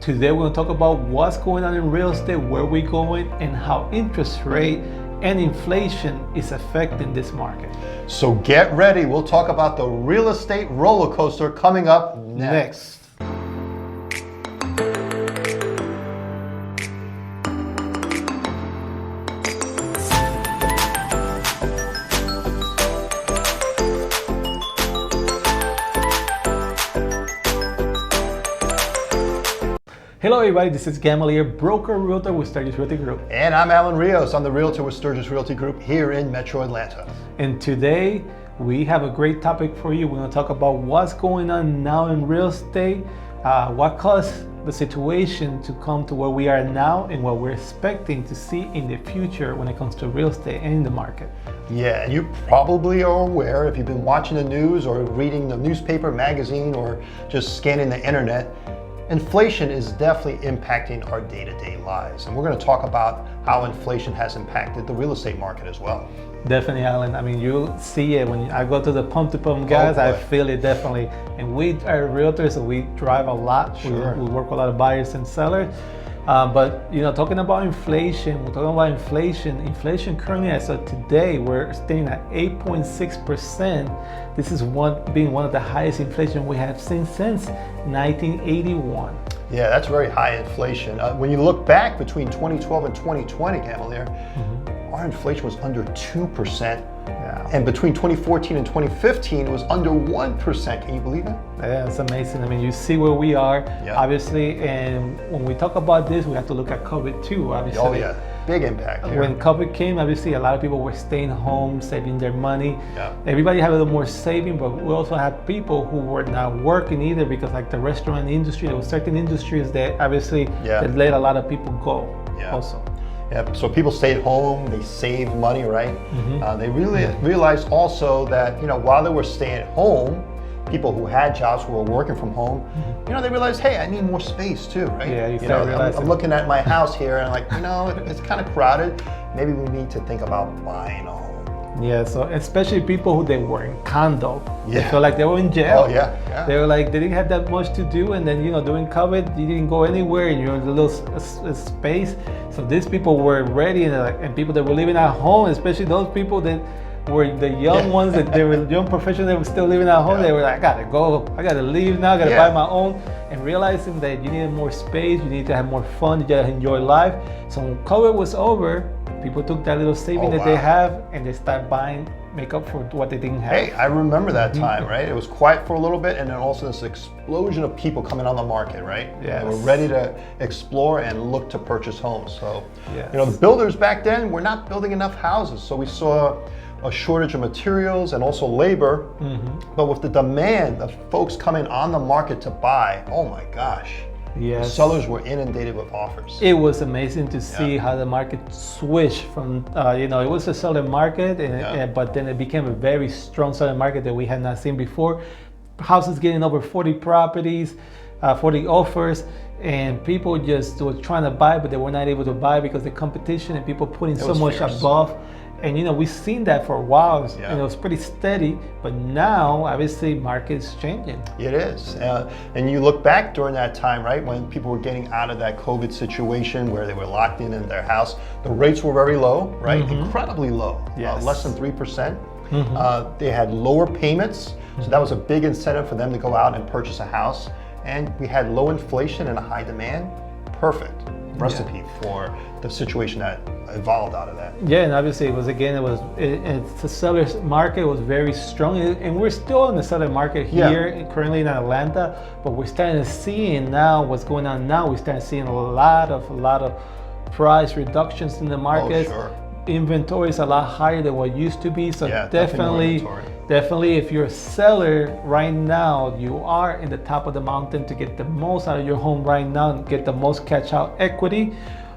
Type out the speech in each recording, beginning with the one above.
Today we're going to talk about what's going on in real estate, where we're going, and how interest rate and inflation is affecting this market. So get ready. We'll talk about the real estate roller coaster coming up next. Hello everybody, this is Gamalier, broker realtor with Sturgis Realty Group. And I'm Alan Rios. I'm the realtor with Sturgis Realty Group here in Metro Atlanta. And today we have a great topic for you. We're going to talk about what's going on now in real estate, what caused the situation to come to where we are now, and what we're expecting to see in the future when it comes to real estate and in the market. Yeah, and you probably are aware, if you've been watching the news or reading the newspaper, magazine, or just scanning the internet, inflation is definitely impacting our day-to-day lives. And we're going to talk about how inflation has impacted the real estate market as well. Definitely, Alan. I mean, you see it when I go to the pump-to-pump gas. I feel it definitely. And we are realtors, so we drive a lot. Sure. We work with a lot of buyers and sellers. But talking about inflation, we're talking about inflation. Inflation currently, as of today, we're staying at 8.6%. This is being one of the highest inflation we have seen since 1981. Yeah, that's very high inflation. When you look back between 2012 and 2020, Gamalier, our inflation was under 2%. Yeah. And between 2014 and 2015, it was under 1%. Can you believe it? Yeah, it's amazing. I mean, you see where we are, obviously, and when we talk about this, we have to look at COVID too, obviously. Oh yeah, big impact here. When COVID came, obviously, a lot of people were staying home, saving their money. Yeah. Everybody had a little more saving, but we also had people who were not working either, because like the restaurant industry, there were certain industries that obviously that let a lot of people go also. Yeah, so people stayed home, they saved money, right? They really realized also that, while they were staying at home, people who had jobs who were working from home, they realized, hey, I need more space too, right? Yeah, you start realizing. I'm looking at my house here and I'm like, it's kind of crowded. Maybe we need to think about buying a home. Yeah, so especially people who they were in condo, they felt like they were in jail. Oh yeah. They were like, they didn't have that much to do, and then during COVID, you didn't go anywhere, and you're in a little space. So these people were ready, and people that were living at home, especially those people that were the young ones, that they were young professionals that were still living at home. They were like, I gotta go, I gotta leave now, I gotta buy my own, and realizing that you needed more space, you need to have more fun, you gotta enjoy life. So when COVID was over, people took that little saving that they have, and they started buying, make up for what they didn't have. Hey, I remember that time, right? It was quiet for a little bit, and then also this explosion of people coming on the market, right? Yeah. They were ready to explore and look to purchase homes. So, Yes. the builders back then were not building enough houses, so we saw a shortage of materials and also labor. But with the demand of folks coming on the market to buy, oh my gosh. Yes. The sellers were inundated with offers. It was amazing to see how the market switched from, it was a selling market, but then it became a very strong selling market that we had not seen before. Houses getting over 40 properties, 40 offers, and people just were trying to buy, but they were not able to buy because the competition and people putting so much above. And we've seen that for a while, and it was pretty steady, but now obviously market is changing. It is, and you look back during that time, right, when people were getting out of that COVID situation where they were locked in their house, the rates were very low, right, incredibly low, less than 3%. They had lower payments, so that was a big incentive for them to go out and purchase a house, and we had low inflation and a high demand. Perfect recipe for the situation that evolved out of that. Yeah, and obviously the seller's market was very strong, and we're still in the seller market here currently in Atlanta, but we're starting to see now what's going on now. We're starting to see a lot of price reductions in the market. Oh, sure. Inventory is a lot higher than what used to be, so definitely if you're a seller right now, you are in the top of the mountain to get the most out of your home right now and get the most cash out equity.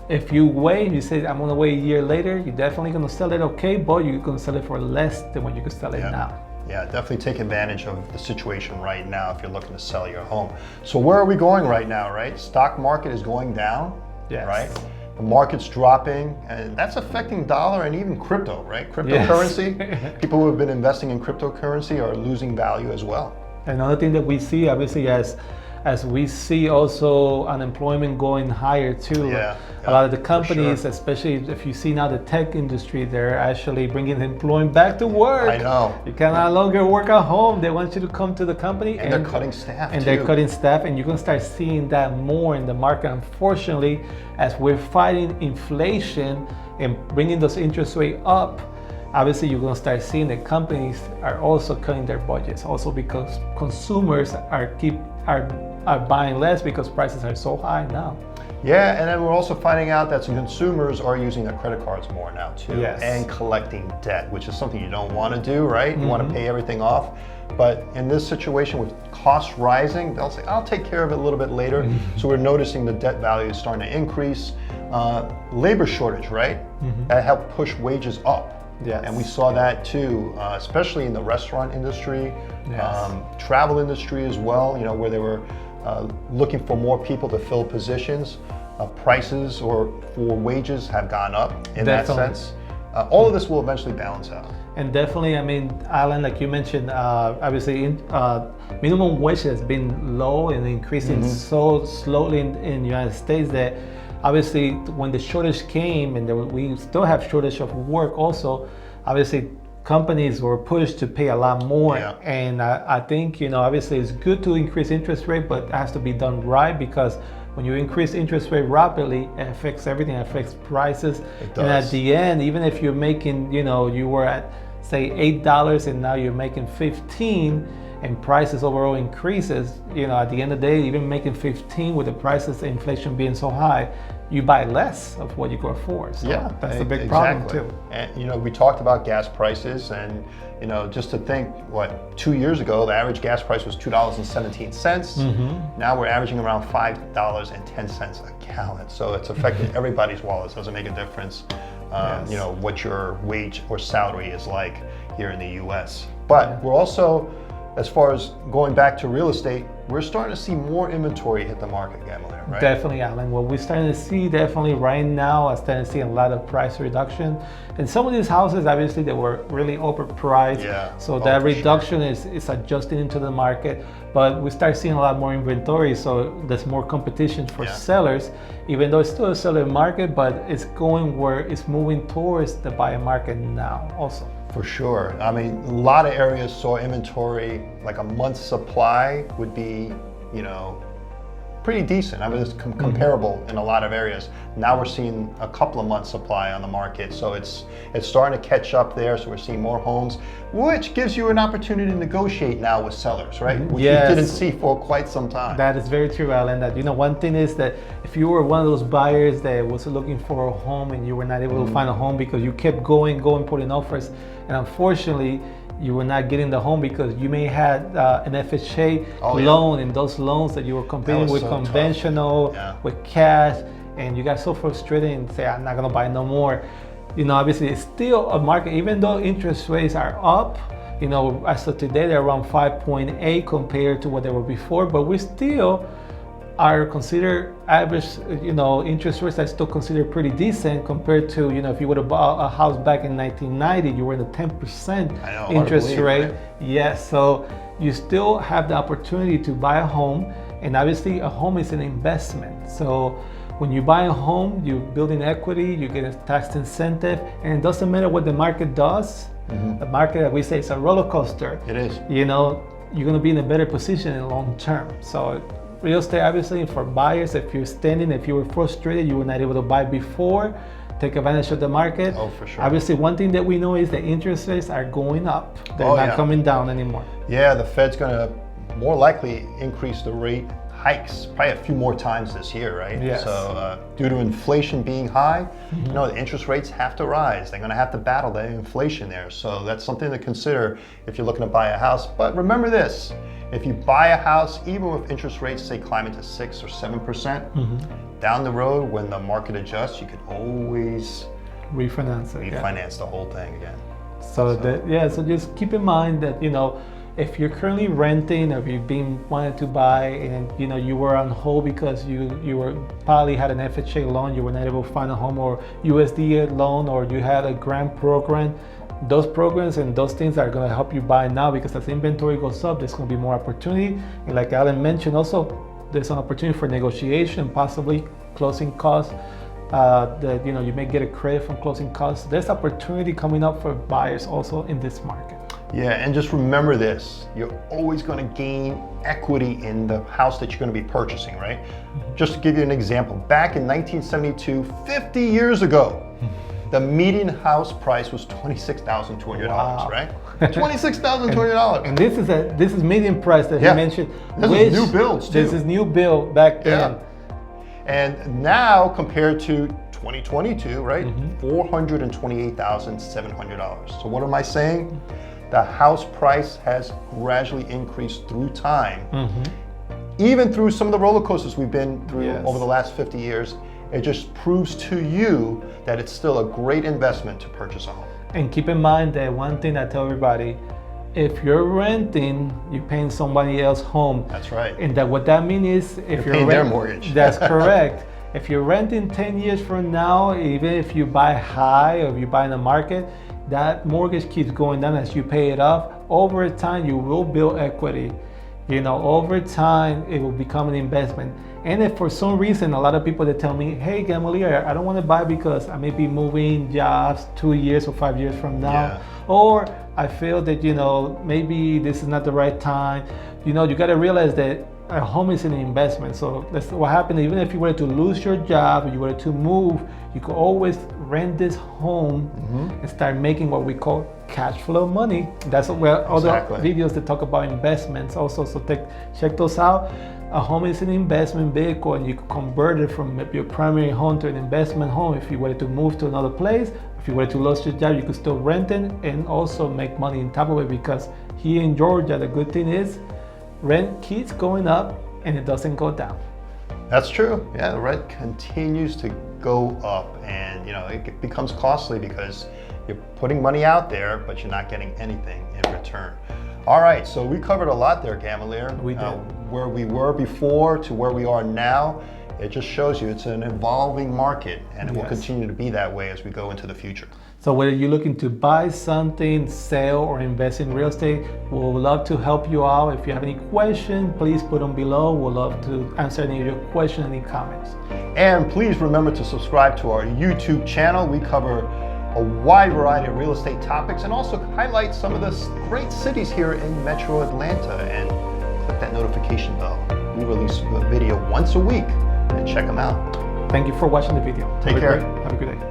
If you wait, you say I'm gonna wait a year later, you're definitely gonna sell it but you're gonna sell it for less than what you could sell it now. Yeah, definitely take advantage of the situation right now if you're looking to sell your home. So where are we going right now, right? Stock market is going down, right? The market's dropping, and that's affecting dollar and even crypto, right? Cryptocurrency. People who have been investing in cryptocurrency are losing value as well. Another thing that we see, obviously, as as we see also unemployment going higher too. Yeah, a lot of the companies, sure. especially if you see now the tech industry, they're actually bringing employment back to work. I know. You can no longer work at home. They want you to come to the company. And they're cutting staff and too. they're cutting staff, and you're going to start seeing that more in the market. Unfortunately, as we're fighting inflation and bringing those interest rates up, obviously you're going to start seeing that companies are also cutting their budgets, also because consumers are buying less because prices are so high now. Yeah, and then we're also finding out that some consumers are using their credit cards more now too, Yes. and collecting debt, which is something you don't want to do, right? You want to pay everything off. But in this situation with costs rising, they'll say, I'll take care of it a little bit later. So we're noticing the debt value is starting to increase. Labor shortage, right? That helped push wages up. Yes. And we saw that too, especially in the restaurant industry, Yes. travel industry as well, where they were looking for more people to fill positions. Prices or for wages have gone up in that sense. All of this will eventually balance out. And definitely, I mean, Alan, like you mentioned, obviously minimum wage has been low and increasing so slowly in the United States that obviously when the shortage came, and we still have shortage of work also, obviously companies were pushed to pay a lot more. Yeah. And I think, obviously it's good to increase interest rate, but it has to be done right, because when you increase interest rate rapidly, it affects everything. It affects prices. It does. And at the end, even if you're making, you were at say $8 and now you're making 15, and prices overall increases, at the end of the day, even making 15 with the prices, the inflation being so high, you buy less of what you could afford. So Yeah, that's a big exactly. problem too. And we talked about gas prices, and just to think, 2 years ago the average gas price was $2.17. Now we're averaging around $5.10 a gallon. So it's affecting everybody's wallets. Doesn't make a difference, Yes. what your wage or salary is like here in the U.S. But we're also, as far as going back to real estate, we're starting to see more inventory hit the market, Gamalier, right? Definitely, Alan. What we're starting to see definitely right now, I'm starting to see a lot of price reduction. And some of these houses, obviously, they were really overpriced. Yeah. So Oh, that for reduction is adjusting into the market. But we start seeing a lot more inventory, so there's more competition for sellers, even though it's still a seller market, but it's going where it's moving towards the buyer market now also. For sure. I mean, a lot of areas saw inventory, like a month's supply would be, pretty decent. I mean, it's comparable in a lot of areas. Now we're seeing a couple of months supply on the market. So it's starting to catch up there. So we're seeing more homes, which gives you an opportunity to negotiate now with sellers, right? Which you didn't see for quite some time. That is very true, Alan. That, one thing is that if you were one of those buyers that was looking for a home and you were not able to find a home because you kept going, putting offers, and unfortunately, you were not getting the home because you may had an FHA loan, and those loans that you were competing with, so conventional, with cash, and you got so frustrated and say, I'm not gonna buy no more. Obviously it's still a market, even though interest rates are up, as of today they're around 5.8 compared to what they were before, but we still are considered average, interest rates are still considered pretty decent compared to, if you would have bought a house back in 1990, you were in the 10% interest rate. Right? Yes, so you still have the opportunity to buy a home, and obviously a home is an investment. So when you buy a home, you're building equity, you get a tax incentive, and it doesn't matter what the market does. The market, that we say, is a roller coaster. It is. You're gonna be in a better position in the long term. So real estate, obviously, for buyers, if you were frustrated, you were not able to buy before, take advantage of the market. Oh, for sure. Obviously, one thing that we know is that interest rates are going up. They're not coming down anymore. Yeah, the Fed's going to more likely increase the rate hikes probably a few more times this year, right? Yes. So due to inflation being high, the interest rates have to rise. They're going to have to battle that inflation there. So that's something to consider if you're looking to buy a house. But remember this, if you buy a house, even with interest rates, say, climbing to 6 or 7%, down the road when the market adjusts, you can always refinance the whole thing again. So just keep in mind that, if you're currently renting, or if you've been wanting to buy, and you were on hold because you were probably had an FHA loan, you were not able to find a home, or USDA loan, or you had a grant program, those programs and those things are going to help you buy now, because as inventory goes up, there's going to be more opportunity. And like Alan mentioned, also there's an opportunity for negotiation, possibly closing costs. That you may get a credit from closing costs. There's opportunity coming up for buyers also in this market. Yeah, and just remember this, you're always going to gain equity in the house that you're going to be purchasing, right? Just to give you an example, back in 1972, 50 years ago, the median house price was $26,200, Wow. right? $26,200. And this is median price that he mentioned. This is new builds too. This is new build back then. Yeah. And now compared to 2022, right? $428,700. So what am I saying? The house price has gradually increased through time. Even through some of the roller coasters we've been through over the last 50 years, it just proves to you that it's still a great investment to purchase a home. And keep in mind that one thing I tell everybody, if you're renting, you're paying somebody else's home. That's right. And that what that means is if you're paying their mortgage. That's correct. If you're renting 10 years from now, even if you buy high or if you buy in the market, that mortgage keeps going down as you pay it off. Over time, you will build equity. Over time, it will become an investment. And if for some reason, a lot of people that tell me, hey, Gamalier, I don't want to buy because I may be moving jobs 2 years or 5 years from now. Or I feel that, maybe this is not the right time. You got to realize that a home is an investment. So that's what happens. Even if you were to lose your job, or you were to move, you could always rent this home and start making what we call cash flow money. That's where other videos that talk about investments also. So check those out. A home is an investment vehicle, and you can convert it from your primary home to an investment home. If you were to move to another place, if you were to lose your job, you could still rent it and also make money on top of it, because here in Georgia, the good thing is rent keeps going up and it doesn't go down. That's true. Yeah, the rent continues to go up, and it becomes costly because you're putting money out there, but you're not getting anything in return. All right, so we covered a lot there, Gamalier. We did. Where we were before to where we are now, it just shows you it's an evolving market, and it will continue to be that way as we go into the future. So whether you're looking to buy something, sell, or invest in real estate, we would love to help you out. If you have any questions, please put them below. We'll love to answer any of your questions, any comments. And please remember to subscribe to our YouTube channel. We cover a wide variety of real estate topics and also highlight some of the great cities here in Metro Atlanta. And click that notification bell. We release a video once a week, and check them out. Thank you for watching the video. Take care. Have a good day.